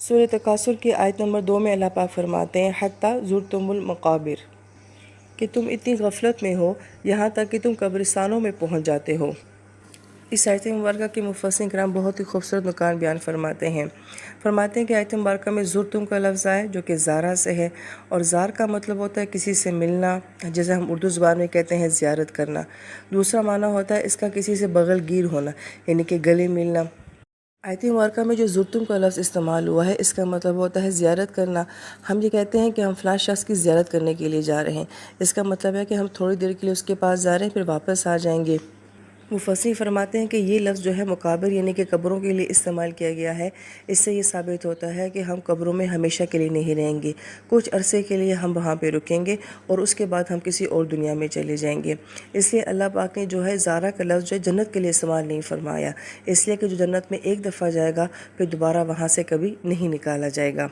سورہ تکاثر کی آیت نمبر 2 میں اللہ پاک فرماتے ہیں حتیٰ زرتم المقابر، کہ تم اتنی غفلت میں ہو یہاں تک کہ تم قبرستانوں میں پہنچ جاتے ہو۔ اس آیت مبارکہ کے مفسرین کرام بہت ہی خوبصورت نقطان بیان فرماتے ہیں کہ آیت مبارکہ میں زرتم کا لفظ آئے جو کہ زارہ سے ہے، اور زار کا مطلب ہوتا ہے کسی سے ملنا، جیسے ہم اردو زبان میں کہتے ہیں زیارت کرنا۔ دوسرا معنی ہوتا ہے اس کا کسی سے بغل گیر ہونا، یعنی کہ گلے ملنا۔ آیت مبارکہ میں جو زرتم کا لفظ استعمال ہوا ہے اس کا مطلب ہوتا ہے زیارت کرنا۔ ہم یہ کہتے ہیں کہ ہم فلاں شخص کی زیارت کرنے کے لیے جا رہے ہیں، اس کا مطلب ہے کہ ہم تھوڑی دیر کے لیے اس کے پاس جا رہے ہیں پھر واپس آ جائیں گے۔ مفسرین فرماتے ہیں کہ یہ لفظ جو ہے مقابر یعنی کہ قبروں کے لیے استعمال کیا گیا ہے۔ اس سے یہ ثابت ہوتا ہے کہ ہم قبروں میں ہمیشہ کے لیے نہیں رہیں گے، کچھ عرصے کے لیے ہم وہاں پہ رکیں گے اور اس کے بعد ہم کسی اور دنیا میں چلے جائیں گے۔ اس لیے اللہ پاک نے جو ہے زارہ کا لفظ جو ہے جنت کے لیے استعمال نہیں فرمایا، اس لیے کہ جو جنت میں ایک دفعہ جائے گا پھر دوبارہ وہاں سے کبھی نہیں نکالا جائے گا۔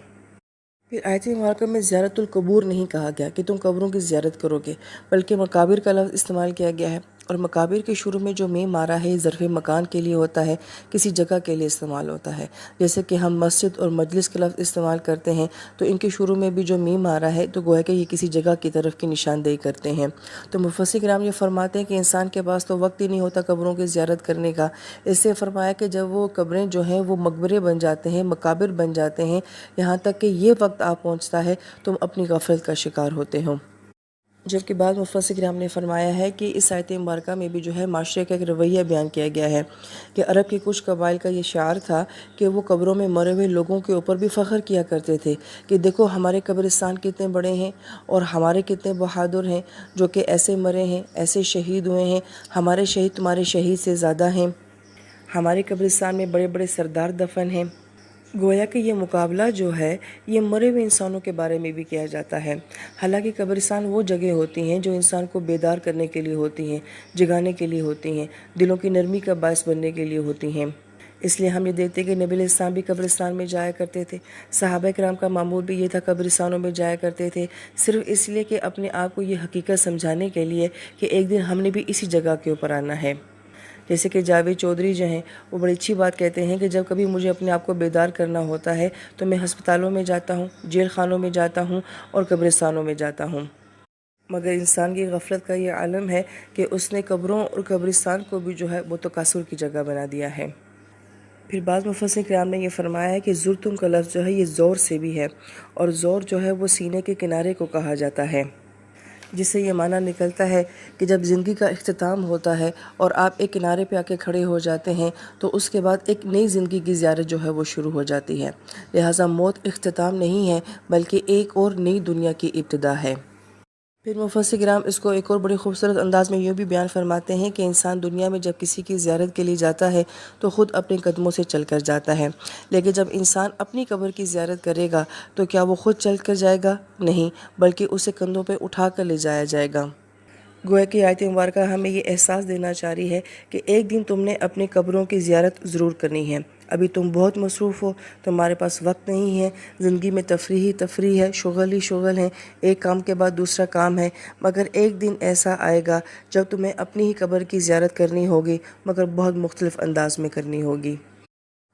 پھر آیت مبارکہ میں زیارت القبور نہیں کہا گیا کہ تم قبروں کی زیارت کرو گے، بلکہ مقابر کا لفظ استعمال کیا گیا ہے، اور مقابر کے شروع میں جو میم آ رہا ہے یہ ظرف مکان کے لیے ہوتا ہے، کسی جگہ کے لیے استعمال ہوتا ہے۔ جیسے کہ ہم مسجد اور مجلس کا لفظ استعمال کرتے ہیں تو ان کے شروع میں بھی جو میم آ رہا ہے تو گویا کہ یہ کسی جگہ کی طرف کی نشاندہی کرتے ہیں۔ تو مفسر کرام یہ فرماتے ہیں کہ انسان کے پاس تو وقت ہی نہیں ہوتا قبروں کی زیارت کرنے کا، اس سے فرمایا کہ جب وہ قبریں جو ہیں وہ مقبرے بن جاتے ہیں، مقابر بن جاتے ہیں، یہاں تک کہ یہ وقت آ پہنچتا ہے تم اپنی غفلت کا شکار ہوتے ہو۔ جبکہ بعض مفسرین کرام نے فرمایا ہے کہ اس آیت مبارکہ میں بھی جو ہے معاشرے کا ایک رویہ بیان کیا گیا ہے کہ عرب کے کچھ قبائل کا یہ شعار تھا کہ وہ قبروں میں مرے ہوئے لوگوں کے اوپر بھی فخر کیا کرتے تھے کہ دیکھو ہمارے قبرستان کتنے بڑے ہیں اور ہمارے کتنے بہادر ہیں جو کہ ایسے مرے ہیں، ایسے شہید ہوئے ہیں، ہمارے شہید تمہارے شہید سے زیادہ ہیں، ہمارے قبرستان میں بڑے بڑے سردار دفن ہیں۔ گویا کہ یہ مقابلہ جو ہے یہ مرے ہوئے انسانوں کے بارے میں بھی کیا جاتا ہے۔ حالانکہ قبرستان وہ جگہ ہوتی ہیں جو انسان کو بیدار کرنے کے لیے ہوتی ہیں، جگانے کے لیے ہوتی ہیں، دلوں کی نرمی کا باعث بننے کے لیے ہوتی ہیں۔ اس لیے ہم یہ دیکھتے ہیں کہ نبی علیہ السلام بھی قبرستان میں جایا کرتے تھے، صحابہ کرام کا معمول بھی یہ تھا قبرستانوں میں جایا کرتے تھے، صرف اس لیے کہ اپنے آپ کو یہ حقیقت سمجھانے کے لیے کہ ایک دن ہم نے بھی اسی جگہ کے اوپر آنا ہے۔ جیسے کہ جاوید چودھری جو ہیں وہ بڑی اچھی بات کہتے ہیں کہ جب کبھی مجھے اپنے آپ کو بیدار کرنا ہوتا ہے تو میں ہسپتالوں میں جاتا ہوں، جیل خانوں میں جاتا ہوں اور قبرستانوں میں جاتا ہوں، مگر انسان کی غفلت کا یہ عالم ہے کہ اس نے قبروں اور قبرستان کو بھی جو ہے وہ تکاثر کی جگہ بنا دیا ہے۔ پھر بعض مفسرین کرام نے یہ فرمایا ہے کہ زرتم کا لفظ جو ہے یہ زور سے بھی ہے، اور زور جو ہے وہ سینے کے کنارے کو کہا جاتا ہے، جس سے یہ معنی نکلتا ہے کہ جب زندگی کا اختتام ہوتا ہے اور آپ ایک کنارے پہ آ کے کھڑے ہو جاتے ہیں تو اس کے بعد ایک نئی زندگی کی زیارت جو ہے وہ شروع ہو جاتی ہے، لہٰذا موت اختتام نہیں ہے بلکہ ایک اور نئی دنیا کی ابتدا ہے۔ پھر مفسر کرام اس کو ایک اور بڑی خوبصورت انداز میں یوں بھی بیان فرماتے ہیں کہ انسان دنیا میں جب کسی کی زیارت کے لیے جاتا ہے تو خود اپنے قدموں سے چل کر جاتا ہے، لیکن جب انسان اپنی قبر کی زیارت کرے گا تو کیا وہ خود چل کر جائے گا؟ نہیں، بلکہ اسے کندھوں پہ اٹھا کر لے جایا جائے گا۔ گویا کہ آیت مبارکہ ہمیں یہ احساس دینا چاہ رہی ہے کہ ایک دن تم نے اپنی قبروں کی زیارت ضرور کرنی ہے۔ ابھی تم بہت مصروف ہو، تمہارے پاس وقت نہیں ہے، زندگی میں تفریح ہے، شغل ہی شغل ہے، ایک کام کے بعد دوسرا کام ہے، مگر ایک دن ایسا آئے گا جب تمہیں اپنی ہی قبر کی زیارت کرنی ہوگی، مگر بہت مختلف انداز میں کرنی ہوگی۔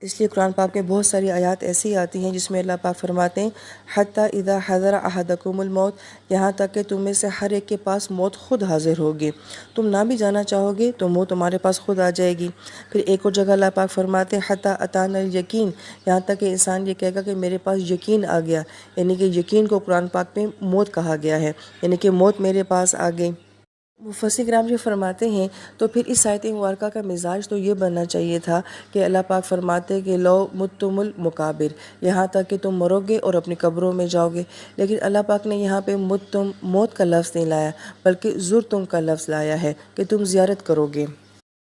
اس لیے قرآن پاک میں بہت ساری آیات ایسی آتی ہیں جس میں اللہ پاک فرماتے ہیں حتیٰ اذا حضر احدکم الموت، یہاں تک کہ تم میں سے ہر ایک کے پاس موت خود حاضر ہوگی، تم نہ بھی جانا چاہو گے تو موت تمہارے پاس خود آ جائے گی۔ پھر ایک اور جگہ اللہ پاک فرماتے ہیں حتیٰ اتانا الیقین، یہاں تک کہ انسان یہ کہے گا کہ میرے پاس یقین آ گیا، یعنی کہ یقین کو قرآن پاک میں موت کہا گیا ہے، یعنی کہ موت میرے پاس آ گئی۔ مفسر کرام جو فرماتے ہیں تو پھر اس آیت مبارکہ کا مزاج تو یہ بننا چاہیے تھا کہ اللہ پاک فرماتے کہ لو متم المقابر، یہاں تک کہ تم مرو گے اور اپنی قبروں میں جاؤ گے، لیکن اللہ پاک نے یہاں پہ متم موت کا لفظ نہیں لایا بلکہ زرتم کا لفظ لایا ہے کہ تم زیارت کرو گے۔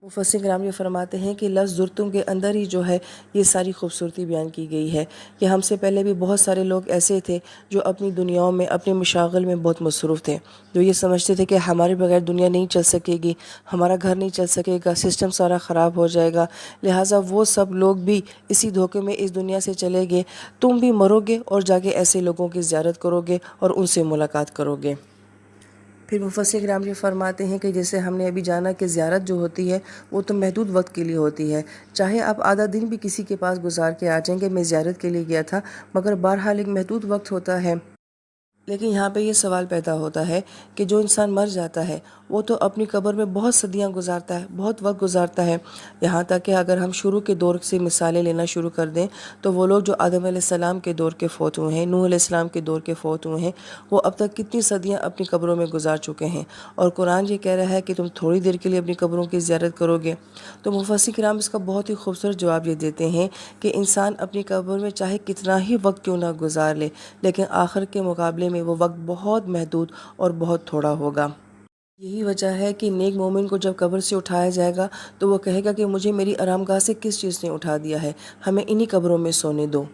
مفسر کرام یہ فرماتے ہیں کہ لفظ زرتم کے اندر ہی جو ہے یہ ساری خوبصورتی بیان کی گئی ہے کہ ہم سے پہلے بھی بہت سارے لوگ ایسے تھے جو اپنی دنیاؤں میں اپنے مشاغل میں بہت مصروف تھے، جو یہ سمجھتے تھے کہ ہمارے بغیر دنیا نہیں چل سکے گی، ہمارا گھر نہیں چل سکے گا، سسٹم سارا خراب ہو جائے گا، لہٰذا وہ سب لوگ بھی اسی دھوکے میں اس دنیا سے چلے گئے، تم بھی مرو گے اور جا کے ایسے لوگوں کی زیارت کرو گے اور ان سے ملاقات کرو گے۔ پھر مفسر کرام یہ فرماتے ہیں کہ جیسے ہم نے ابھی جانا کہ زیارت جو ہوتی ہے وہ تو محدود وقت کے لیے ہوتی ہے، چاہے آپ آدھا دن بھی کسی کے پاس گزار کے آ جائیں کہ میں زیارت کے لیے گیا تھا، مگر بہرحال ایک محدود وقت ہوتا ہے۔ لیکن یہاں پہ یہ سوال پیدا ہوتا ہے کہ جو انسان مر جاتا ہے وہ تو اپنی قبر میں بہت صدیاں گزارتا ہے، بہت وقت گزارتا ہے، یہاں تک کہ اگر ہم شروع کے دور سے مثالیں لینا شروع کر دیں تو وہ لوگ جو آدم علیہ السلام کے دور کے فوت ہوئے ہیں، نوح علیہ السلام کے دور کے فوت ہوئے ہیں، وہ اب تک کتنی صدیاں اپنی قبروں میں گزار چکے ہیں، اور قرآن یہ کہہ رہا ہے کہ تم تھوڑی دیر کے لیے اپنی قبروں کی زیارت کرو گے۔ تو مفسر کرام اس کا بہت ہی خوبصورت جواب یہ دیتے ہیں کہ انسان اپنی قبر میں چاہے کتنا ہی وقت کیوں نہ گزار لے، لیکن آخر کے مقابلے میں وہ وقت بہت محدود اور بہت تھوڑا ہوگا۔ یہی وجہ ہے کہ نیک مومن کو جب قبر سے اٹھایا جائے گا تو وہ کہے گا کہ مجھے میری آرام گاہ سے کس چیز نے اٹھا دیا ہے، ہمیں انہی قبروں میں سونے دو۔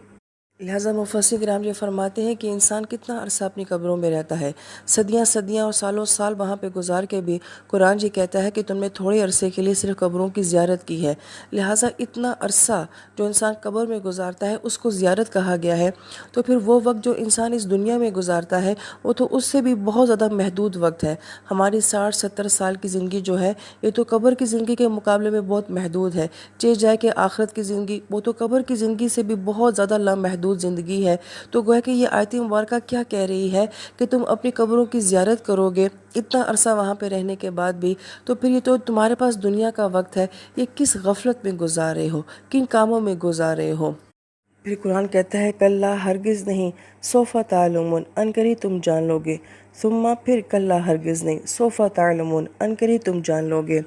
لہٰذا مفسر کرام یہ فرماتے ہیں کہ انسان کتنا عرصہ اپنی قبروں میں رہتا ہے، صدیاں صدیاں اور سالوں سال وہاں پہ گزار کے بھی قرآن یہ کہتا ہے کہ تم نے تھوڑے عرصے کے لیے صرف قبروں کی زیارت کی ہے، لہٰذا اتنا عرصہ جو انسان قبر میں گزارتا ہے اس کو زیارت کہا گیا ہے۔ تو پھر وہ وقت جو انسان اس دنیا میں گزارتا ہے وہ تو اس سے بھی بہت زیادہ محدود وقت ہے۔ ہماری 60-70 سال کی زندگی جو ہے یہ تو قبر کی زندگی کے مقابلے میں بہت محدود ہے، چاہے جائے کہ آخرت کی زندگی وہ تو قبر کی زندگی سے بھی بہت زیادہ لامحدود زندگی ہے۔ تو گویا کہ یہ آیت مبارکہ کیا کہہ رہی ہے کہ تم اپنی قبروں کی زیارت کرو گے اتنا عرصہ وہاں پہ رہنے کے بعد بھی، تو پھر یہ تو تمہارے پاس دنیا کا وقت ہے، یہ کس غفلت میں گزار رہے ہو، کن کاموں میں گزار رہے ہو۔ پھر قرآن کہتا ہے کلا ہرگز نہیں، سوف تعلمون عنقریب تم جان لو گے، ثم پھر کلا ہرگز نہیں، سوف تعلمون عنقریب تم جان لو گے۔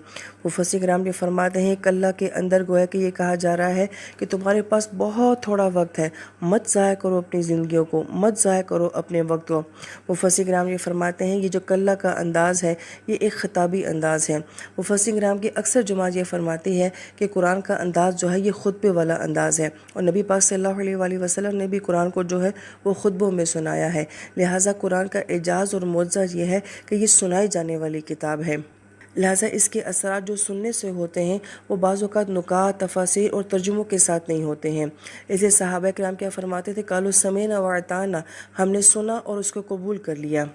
مفسر کرام یہ فرماتے ہیں کلا کے اندر گویا کہ یہ کہا جا رہا ہے کہ تمہارے پاس بہت تھوڑا وقت ہے، مت ضائع کرو اپنی زندگیوں کو، مت ضائع کرو اپنے وقت کو۔ مفسر کرام یہ فرماتے ہیں یہ جو کلا کا انداز ہے یہ ایک خطابی انداز ہے۔ مفسر کرام کی اکثر جماعت یہ فرماتی ہے کہ قرآن کا انداز جو ہے یہ خطبے والا انداز ہے، اور نبی پاک صلی اللہ علیہ وآلہ وسلم نے بھی قرآن کو جو ہے وہ خطبوں میں سنایا ہے، لہٰذا قرآن کا اعجاز اور معجزہ یہ ہے کہ یہ سنائی جانے والی کتاب ہے، لہٰذا اس کے اثرات جو سننے سے ہوتے ہیں وہ بعض اوقات نکات، تفاسیر اور ترجموں کے ساتھ نہیں ہوتے ہیں۔ اسے صحابہ کرام کیا فرماتے تھے قالوا سمعنا واطعنا، ہم نے سنا اور اس کو قبول کر لیا۔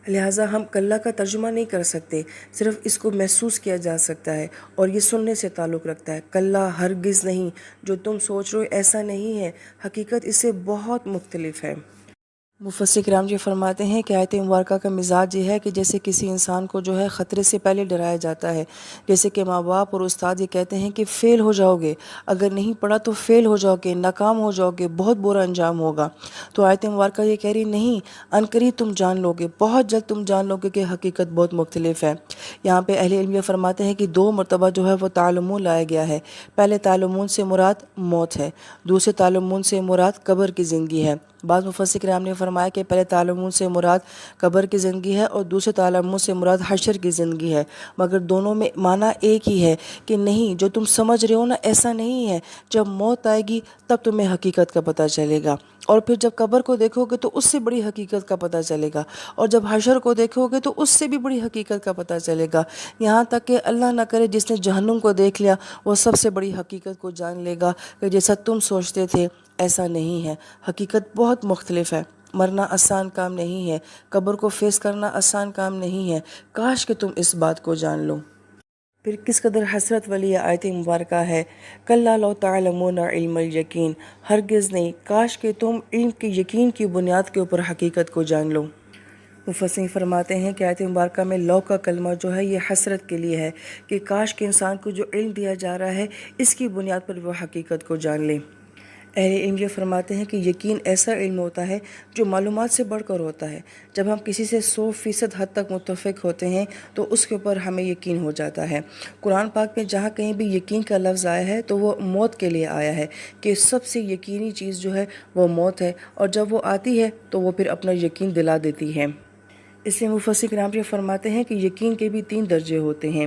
لہٰذا ہم کلا کا ترجمہ نہیں کر سکتے، صرف اس کو محسوس کیا جا سکتا ہے، اور یہ سننے سے تعلق رکھتا ہے۔ کلا ہرگز نہیں، جو تم سوچ رہے ہو ایسا نہیں ہے، حقیقت اس سے بہت مختلف ہے۔ مفسر کرام یہ فرماتے ہیں کہ آیت مبارکہ کا مزاج یہ ہے کہ جیسے کسی انسان کو جو ہے خطرے سے پہلے ڈرایا جاتا ہے، جیسے کہ ماں باپ اور استاد یہ کہتے ہیں کہ فیل ہو جاؤ گے، اگر نہیں پڑھا تو فیل ہو جاؤ گے، ناکام ہو جاؤ گے، بہت برا انجام ہوگا۔ تو آیت مبارکہ یہ کہہ رہی نہیں، عنقریب تم جان لو گے، بہت جلد تم جان لو گے کہ حقیقت بہت مختلف ہے۔ یہاں پہ اہل علم یہ فرماتے ہیں کہ 2 مرتبہ جو ہے وہ تعلمون لایا گیا ہے۔ پہلے تعلمون سے مراد موت ہے، دوسرے تعلمون سے مراد قبر کی زندگی ہے۔ بعض مفسر کرام نے فرمایا کہ پہلے تعلمون سے مراد قبر کی زندگی ہے اور دوسرے تعلمون سے مراد حشر کی زندگی ہے، مگر دونوں میں معنی ایک ہی ہے کہ نہیں، جو تم سمجھ رہے ہو نا ایسا نہیں ہے، جب موت آئے گی تب تمہیں حقیقت کا پتہ چلے گا، اور پھر جب قبر کو دیکھو گے تو اس سے بڑی حقیقت کا پتہ چلے گا، اور جب حشر کو دیکھو گے تو اس سے بھی بڑی حقیقت کا پتہ چلے گا، یہاں تک کہ اللہ نہ کرے جس نے جہنم کو دیکھ لیا وہ سب سے بڑی حقیقت کو جان لے گا کہ جیسا تم سوچتے تھے ایسا نہیں ہے، حقیقت بہت مختلف ہے۔ مرنا آسان کام نہیں ہے، قبر کو فیس کرنا آسان کام نہیں ہے، کاش کہ تم اس بات کو جان لو۔ پھر کس قدر حسرت والی یہ آیت مبارکہ ہے، کلا لو تعلمون علم الیقین، ہرگز نہیں، کاش کہ تم علم کی یقین کی بنیاد کے اوپر حقیقت کو جان لو۔ مفسرین فرماتے ہیں کہ آیت مبارکہ میں لو کا کلمہ جو ہے یہ حسرت کے لیے ہے کہ کاش کہ انسان کو جو علم دیا جا رہا ہے اس کی بنیاد پر وہ حقیقت کو جان لے۔ اہل علم یہ فرماتے ہیں کہ یقین ایسا علم ہوتا ہے جو معلومات سے بڑھ کر ہوتا ہے، جب ہم کسی سے 100% حد تک متفق ہوتے ہیں تو اس کے اوپر ہمیں یقین ہو جاتا ہے۔ قرآن پاک میں جہاں کہیں بھی یقین کا لفظ آیا ہے تو وہ موت کے لیے آیا ہے کہ سب سے یقینی چیز جو ہے وہ موت ہے، اور جب وہ آتی ہے تو وہ پھر اپنا یقین دلا دیتی ہے۔ اس لیے مفسر کرام یہ فرماتے ہیں کہ یقین کے بھی 3 درجے ہوتے ہیں،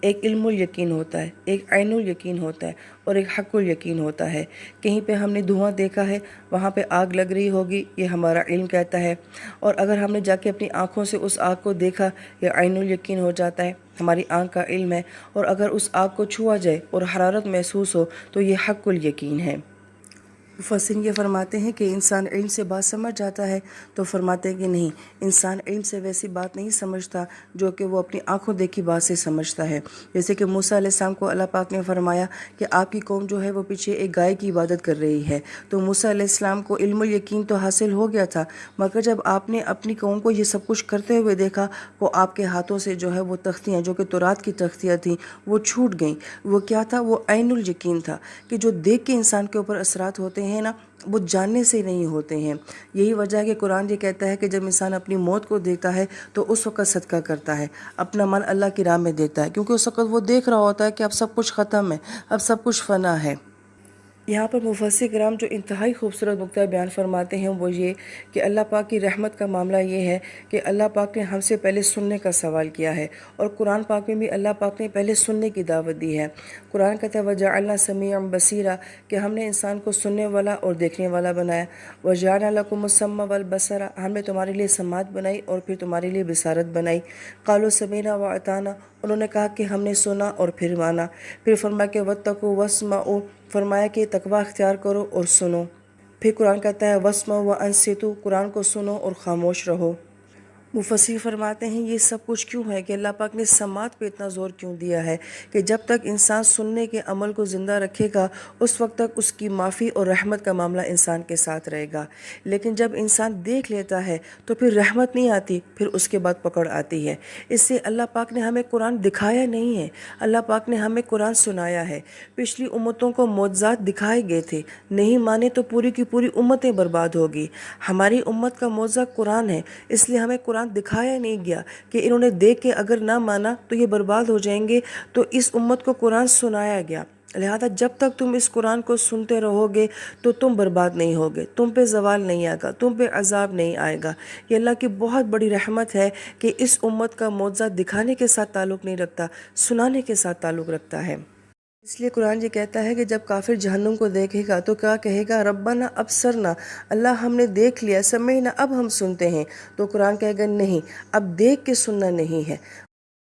ایک علم الیقین ہوتا ہے، ایک عین الیقین ہوتا ہے، اور ایک حق الیقین ہوتا ہے۔ کہیں پہ ہم نے دھواں دیکھا ہے، وہاں پہ آگ لگ رہی ہوگی، یہ ہمارا علم کہتا ہے، اور اگر ہم نے جا کے اپنی آنکھوں سے اس آگ کو دیکھا، یہ عین الیقین ہو جاتا ہے، ہماری آنکھ کا علم ہے، اور اگر اس آگ کو چھوا جائے اور حرارت محسوس ہو تو یہ حق الیقین ہے۔ مفسرین یہ فرماتے ہیں کہ انسان علم سے بات سمجھ جاتا ہے تو فرماتے ہیں کہ نہیں، انسان علم سے ویسی بات نہیں سمجھتا جو کہ وہ اپنی آنکھوں دیکھی بات سے سمجھتا ہے۔ جیسے کہ موسیٰ علیہ السلام کو اللہ پاک نے فرمایا کہ آپ کی قوم جو ہے وہ پیچھے ایک گائے کی عبادت کر رہی ہے، تو موسیٰ علیہ السلام کو علم الیقین تو حاصل ہو گیا تھا، مگر جب آپ نے اپنی قوم کو یہ سب کچھ کرتے ہوئے دیکھا، وہ آپ کے ہاتھوں سے جو ہے وہ تختیاں جو کہ تورات کی تختیاں تھیں وہ چھوٹ گئیں۔ وہ کیا تھا؟ وہ عین الیقین تھا کہ جو دیکھ کے انسان کے اوپر اثرات ہوتے ہیں نا، وہ جاننے سے نہیں ہوتے ہیں۔ یہی وجہ ہے کہ قرآن یہ کہتا ہے کہ جب انسان اپنی موت کو دیکھتا ہے تو اس وقت صدقہ کرتا ہے، اپنا مال اللہ کی راہ میں دیتا ہے، کیونکہ اس وقت وہ دیکھ رہا ہوتا ہے کہ اب سب کچھ ختم ہے، اب سب کچھ فنا ہے۔ یہاں پر مفسر کرام جو انتہائی خوبصورت نقطہ بیان فرماتے ہیں وہ یہ کہ اللہ پاک کی رحمت کا معاملہ یہ ہے کہ اللہ پاک نے ہم سے پہلے سننے کا سوال کیا ہے، اور قرآن پاک میں بھی اللہ پاک نے پہلے سننے کی دعوت دی ہے۔ قرآن کہتا ہے وَجَعَلْنَا سَمِيعًا بَصِيرًا کہ ہم نے انسان کو سننے والا اور دیکھنے والا بنایا۔ وَجَعَلْنَا لَكُمُ السَّمْعَ وَالْبَصَرَ ہم نے تمہارے لیے سماعت بنائی اور پھر تمہارے لیے بصارت بنائی۔ قَالُوا سَمِعْنَا وَأَطَعْنَا انہوں نے کہا کہ ہم نے سنا اور پھر مانا۔ پھر فرمایا کہ وَاتَّقُوا وَاسْمَعُوا فرمایا کہ تقویٰ اختیار کرو اور سنو۔ پھر قرآن کہتا ہے وَاسْمَعُوا وَأَنصِتُوا قرآن کو سنو اور خاموش رہو۔ مفسر فرماتے ہیں یہ سب کچھ کیوں ہے کہ اللہ پاک نے سماعت پہ اتنا زور کیوں دیا ہے کہ جب تک انسان سننے کے عمل کو زندہ رکھے گا اس وقت تک اس کی معافی اور رحمت کا معاملہ انسان کے ساتھ رہے گا، لیکن جب انسان دیکھ لیتا ہے تو پھر رحمت نہیں آتی، پھر اس کے بعد پکڑ آتی ہے۔ اس سے اللہ پاک نے ہمیں قرآن دکھایا نہیں ہے، اللہ پاک نے ہمیں قرآن سنایا ہے۔ پچھلی امتوں کو معجزات دکھائے گئے تھے، نہیں مانے تو پوری کی پوری امتیں برباد ہوگی۔ ہماری امت کا معجزہ قرآن ہے، اس لیے ہمیں قرآن دکھایا نہیں گیا کہ انہوں نے دیکھ کے اگر نہ مانا تو یہ برباد ہو جائیں گے، تو اس امت کو قرآن سنایا گیا۔ لہذا جب تک تم اس قرآن کو سنتے رہو گے تو تم برباد نہیں ہوگے، تم پہ زوال نہیں آئے گا، تم پہ عذاب نہیں آئے گا۔ یہ اللہ کی بہت بڑی رحمت ہے کہ اس امت کا معجزہ دکھانے کے ساتھ تعلق نہیں رکھتا، سنانے کے ساتھ تعلق رکھتا ہے۔ اس لیے قرآن یہ کہتا ہے کہ جب کافر جہنم کو دیکھے گا تو کیا کہے گا؟ ربنا ابصرنا اللہ ہم نے دیکھ لیا، سمعنا اب ہم سنتے ہیں۔ تو قرآن کہے گا نہیں، اب دیکھ کے سننا نہیں ہے۔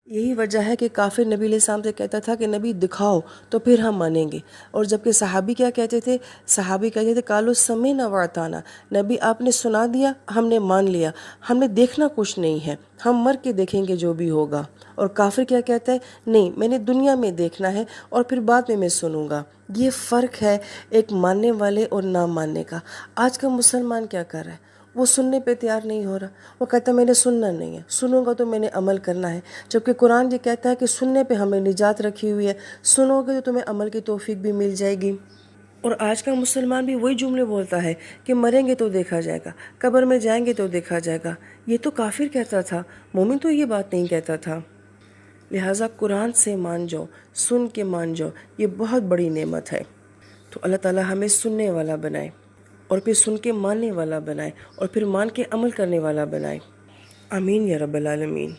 یہی وجہ ہے کہ کافر نبی علیہ السلام سے کہتا تھا کہ نبی دکھاؤ تو پھر ہم مانیں گے، اور جبکہ صحابی کیا کہتے تھے؟ صحابی کہتے تھے قالوا سمعنا واطعنا نبی آپ نے سنا دیا، ہم نے مان لیا، ہم نے دیکھنا کچھ نہیں ہے، ہم مر کے دیکھیں گے جو بھی ہوگا۔ اور کافر کیا کہتا ہے؟ نہیں، میں نے دنیا میں دیکھنا ہے اور پھر بعد میں سنوں گا۔ یہ فرق ہے ایک ماننے والے اور نہ ماننے کا۔ آج کا مسلمان کیا کر رہا ہے؟ وہ سننے پہ تیار نہیں ہو رہا، وہ کہتا ہے میں نے سننا نہیں ہے، سنوں گا تو میں نے عمل کرنا ہے، جبکہ قرآن یہ کہتا ہے کہ سننے پہ ہمیں نجات رکھی ہوئی ہے، سنو گے تو تمہیں عمل کی توفیق بھی مل جائے گی۔ اور آج کا مسلمان بھی وہی جملے بولتا ہے کہ مریں گے تو دیکھا جائے گا، قبر میں جائیں گے تو دیکھا جائے گا۔ یہ تو کافر کہتا تھا، مومن تو یہ بات نہیں کہتا تھا۔ لہٰذا قرآن سے مان جاؤ، سن کے مان جاؤ، یہ بہت بڑی نعمت ہے۔ تو اللہ تعالیٰ ہمیں سننے والا بنائے، اور پھر سن کے ماننے والا بنائے، اور پھر مان کے عمل کرنے والا بنائے۔ آمین یا رب العالمین۔